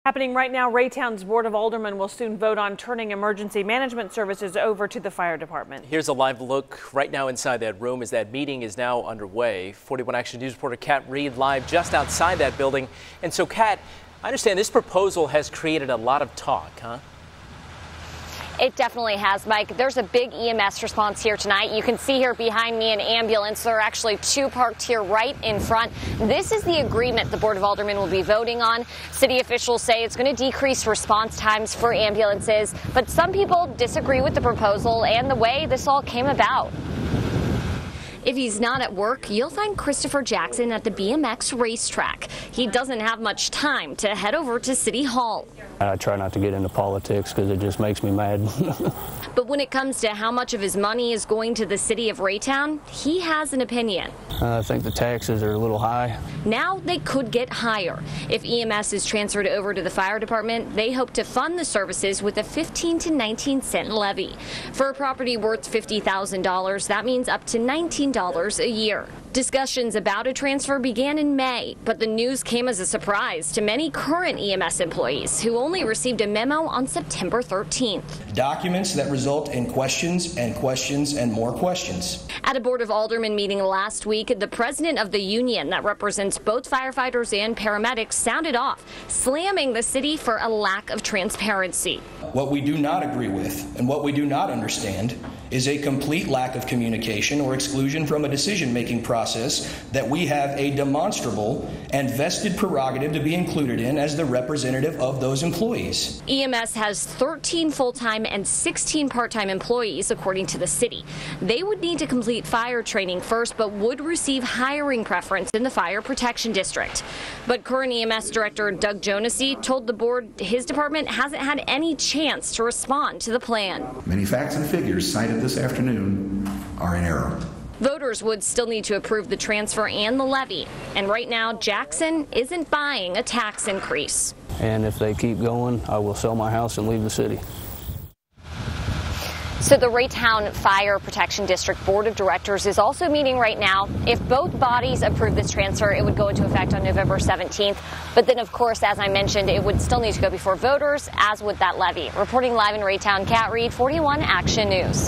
Happening right now, Raytown's Board of Aldermen will soon vote on turning emergency management services over to the fire department. Here's a live look right now inside that room as that meeting is now underway. 41 Action News reporter Kat Reed live just outside that building. And so, Kat, I understand this proposal has created a lot of talk, huh? It definitely has, Mike. There's a big EMS response here tonight. You can see here behind me an ambulance. There are actually two parked here right in front. This is the agreement the Board of Aldermen will be voting on. City officials say it's going to decrease response times for ambulances, but some people disagree with the proposal and the way this all came about. If he's not at work, you'll find Christopher Jackson at the BMX racetrack. He doesn't have much time to head over to City Hall. I try not to get into politics because it just makes me mad. But when it comes to how much of his money is going to the city of Raytown, he has an opinion. I think the taxes are a little high. Now they could get higher. If EMS is transferred over to the fire department, they hope to fund the services with a 15 to 19 cent levy. For a property worth $50,000, that means up to $19 a year. Discussions about a transfer began in May, but the news came as a surprise to many current EMS employees who only received a memo on September 13th. Documents that result in questions and questions and more questions. At a Board of Aldermen meeting last week, the president of the union that represents both firefighters and paramedics sounded off, slamming the city for a lack of transparency. What we do not agree with and what we do not understand is a complete lack of communication or exclusion from a decision-making process that we have a demonstrable and vested prerogative to be included in as the representative of those employees. EMS has 13 full-time and 16 part-time employees, according to the city. They would need to complete fire training first, but would receive hiring preference in the fire protection district. But current EMS director Doug Jonassy told the board his department hasn't had any chance to respond to the plan. Many facts and figures cited this afternoon are in error. Voters would still need to approve the transfer and the levy. And right now, Jackson isn't buying a tax increase. And if they keep going, I will sell my house and leave the city. So the Raytown Fire Protection District Board of Directors is also meeting right now. If both bodies approve this transfer, it would go into effect on November 17th. But then, of course, as I mentioned, it would still need to go before voters, as would that levy. Reporting live in Raytown, Kat Reed, 41 Action News.